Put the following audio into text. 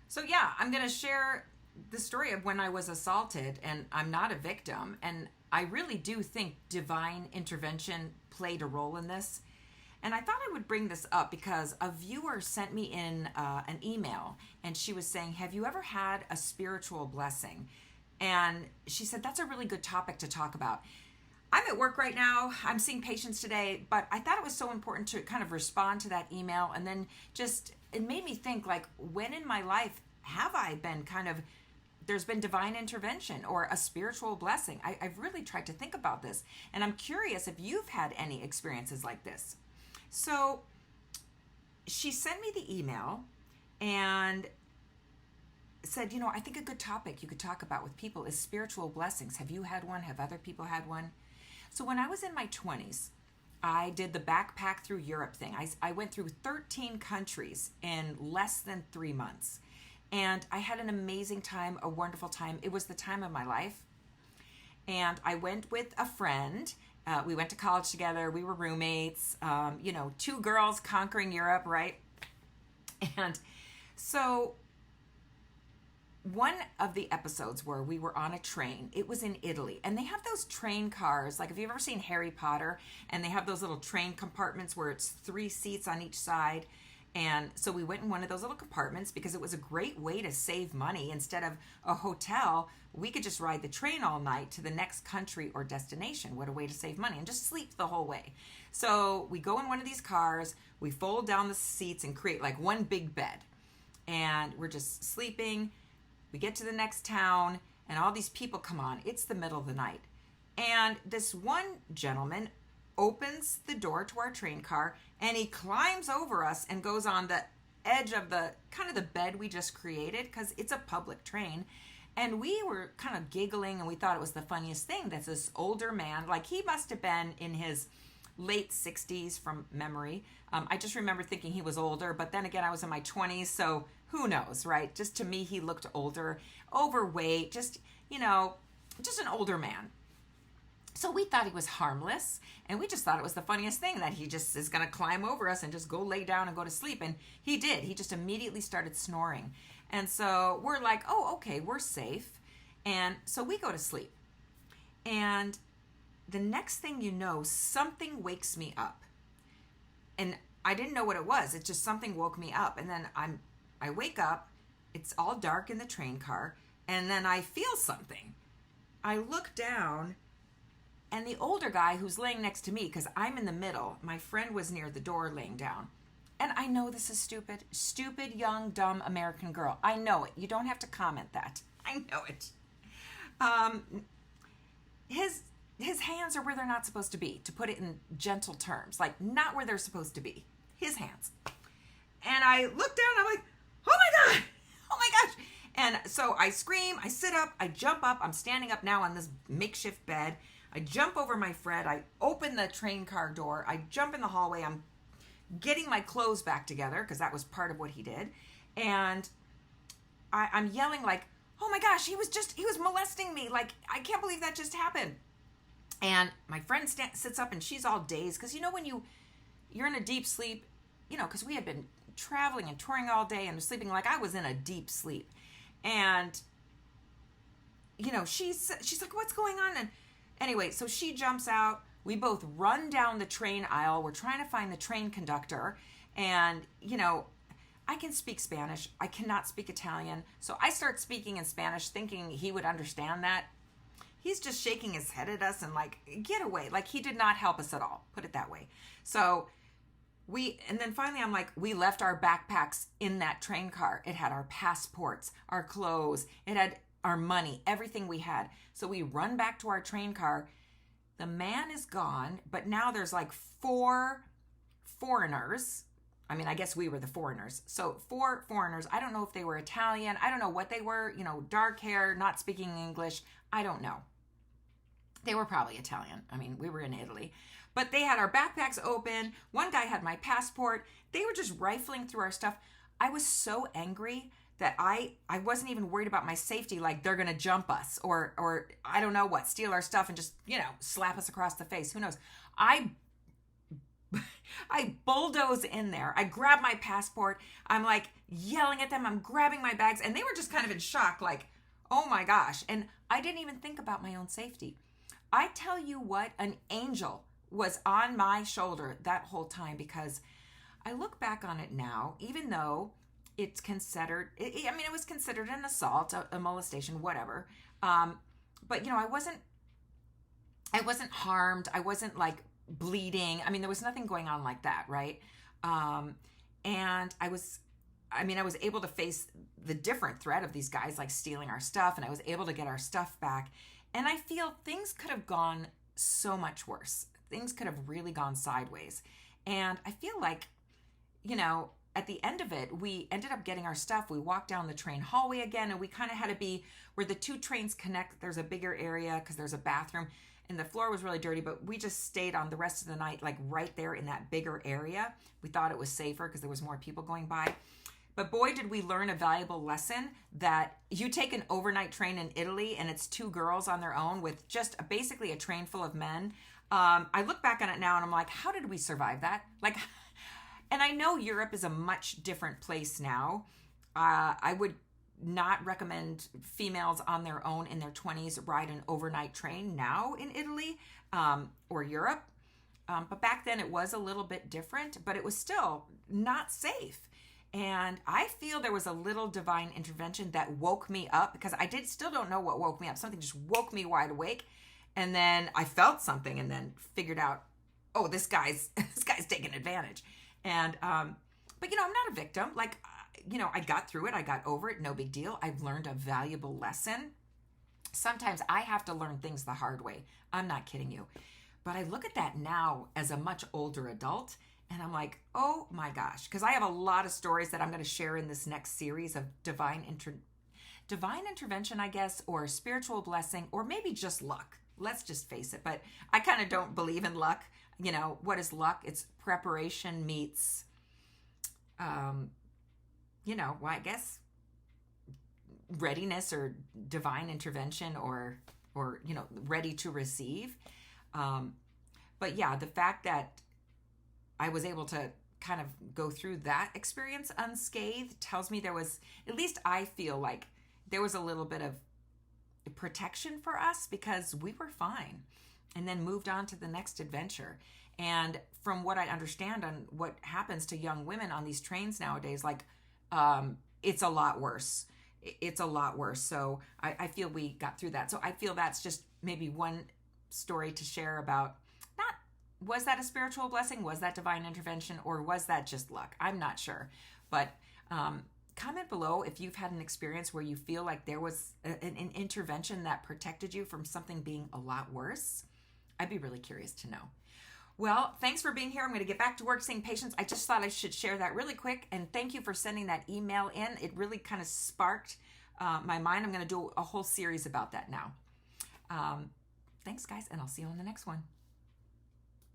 So, yeah, I'm going to share the story of when I was assaulted, and I'm not a victim. And I really do think divine intervention played a role in this. And I thought I would bring this up because a viewer sent me in an email, and she was saying, have you ever had a spiritual blessing? And she said, that's a really good topic to talk about. I'm at work right now. I'm seeing patients today, but I thought it was so important to kind of respond to that email. And then just, it made me think, like, when in my life have I been kind of, there's been divine intervention or a spiritual blessing? I've really tried to think about this. And I'm curious if you've had any experiences like this. So she sent me the email and said, I think a good topic you could talk about with people is spiritual blessings. Have you had one? Have other people had one? So when I was in my 20s, I did the backpack through Europe thing. I went through 13 countries in less than 3 months. And I had an amazing time, a wonderful time. It was the time of my life. And I went with a friend. We went to college together. We were roommates, two girls conquering Europe, right? And so one of the episodes where we were on a train, it was in Italy, and they have those train cars. Like, have you ever seen Harry Potter? And they have those little train compartments where it's 3 seats on each side. And so we went in one of those little compartments because it was a great way to save money. Instead of a hotel, we could just ride the train all night to the next country or destination. What a way to save money, and just sleep the whole way. So we go in one of these cars, we fold down the seats and create like one big bed. And we're just sleeping. We get to the next town, and all these people come on. It's the middle of the night. And this one gentleman opens the door to our train car, and he climbs over us and goes on the edge of the kind of the bed we just created, because it's a public train. And we were kind of giggling, and we thought it was the funniest thing. That's this older man, like he must have been in his late 60s from memory. I just remember thinking he was older, but then again, I was in my 20s, so who knows, right? Just to me, he looked older, overweight, just an older man. So we thought he was harmless, and we just thought it was the funniest thing that he just is going to climb over us and just go lay down and go to sleep. And he did. He just immediately started snoring. And so we're like, oh, okay, we're safe. And so we go to sleep. And the next thing you know, something wakes me up. And I didn't know what it was. It just, something woke me up. And then I wake up, it's all dark in the train car, and then I feel something. I look down, and the older guy who's laying next to me, because I'm in the middle, my friend was near the door laying down. And I know this is stupid. Stupid, young, dumb American girl. I know it. You don't have to comment that. I know it. His hands are where they're not supposed to be, to put it in gentle terms. Like, not where they're supposed to be. His hands. And I look down, I'm like, oh my God, oh my gosh. And so I scream, I sit up, I jump up, I'm standing up now on this makeshift bed. I jump over my Fred, I open the train car door, I jump in the hallway, I'm getting my clothes back together, because that was part of what he did. And I'm yelling like, oh my gosh, he was molesting me. Like, I can't believe that just happened. And my friend sits up, and she's all dazed, because when you're in a deep sleep, because we had been traveling and touring all day and sleeping, like I was in a deep sleep. And she's like, what's going on? And anyway, so she jumps out, we both run down the train aisle, we're trying to find the train conductor. And I can speak Spanish, I cannot speak Italian, so I start speaking in Spanish thinking he would understand that. He's just shaking his head at us and like, get away. Like, he did not help us at all, put it that way. So and then finally I'm like, we left our backpacks in that train car. It had our passports, our clothes, it had our money, everything we had. So we run back to our train car. The man is gone, but now there's like 4 foreigners. I mean, I guess we were the foreigners. So 4 foreigners. I don't know if they were Italian. I don't know what they were, dark hair, not speaking English. I don't know. They were probably Italian. I mean, we were in Italy. But they had our backpacks open. One guy had my passport. They were just rifling through our stuff. I was so angry that I wasn't even worried about my safety, like they're going to jump us or I don't know what, steal our stuff and just, slap us across the face. Who knows? I I bulldoze in there. I grab my passport. I'm like yelling at them. I'm grabbing my bags. And they were just kind of in shock, like, oh my gosh. And I didn't even think about my own safety. I tell you what, an angel was on my shoulder that whole time, because I look back on it now, even though it's considered, I mean, it was considered an assault, a molestation, whatever. But you know, I wasn't harmed. I wasn't like bleeding. I mean, there was nothing going on like that, right? And I was able to face the different threat of these guys like stealing our stuff, and I was able to get our stuff back. And I feel things could have gone so much worse. Things could have really gone sideways. And I feel like, you know, at the end of it, we ended up getting our stuff. We walked down the train hallway again, and we kind of had to be where the two trains connect. There's a bigger area because there's a bathroom, and the floor was really dirty, but we just stayed on the rest of the night, like right there in that bigger area. We thought it was safer because there was more people going by. But boy, did we learn a valuable lesson that you take an overnight train in Italy and it's two girls on their own with just basically a train full of men. I look back on it now and I'm like, how did we survive that? Like, and I know Europe is a much different place now. I would not recommend females on their own in their 20s ride an overnight train now in Italy or Europe. But back then it was a little bit different, but it was still not safe. And I feel there was a little divine intervention that woke me up, because I still don't know what woke me up. Something just woke me wide awake. And then I felt something and then figured out, oh, this guy's taking advantage. And, but you know, I'm not a victim. Like, you know, I got through it. I got over it. No big deal. I've learned a valuable lesson. Sometimes I have to learn things the hard way. I'm not kidding you. But I look at that now as a much older adult, and I'm like, oh my gosh, because I have a lot of stories that I'm going to share in this next series of divine intervention, I guess, or spiritual blessing, or maybe just luck. Let's just face it. But I kind of don't believe in luck. You know, what is luck? It's preparation meets, you know, well, I guess readiness or divine intervention, or you know, ready to receive. But yeah, the fact that I was able to kind of go through that experience unscathed tells me there was, at least I feel like there was a little bit of protection for us, because we were fine and then moved on to the next adventure. And from what I understand on what happens to young women on these trains nowadays, like, it's a lot worse. It's a lot worse. So I feel we got through that. So I feel that's just maybe one story to share about, not, was that a spiritual blessing? Was that divine intervention? Or was that just luck? I'm not sure. But comment below if you've had an experience where you feel like there was an intervention that protected you from something being a lot worse. I'd be really curious to know. Well, thanks for being here. I'm going to get back to work seeing patients. I just thought I should share that really quick. And thank you for sending that email in. It really kind of sparked my mind. I'm going to do a whole series about that now. Thanks, guys, and I'll see you on the next one.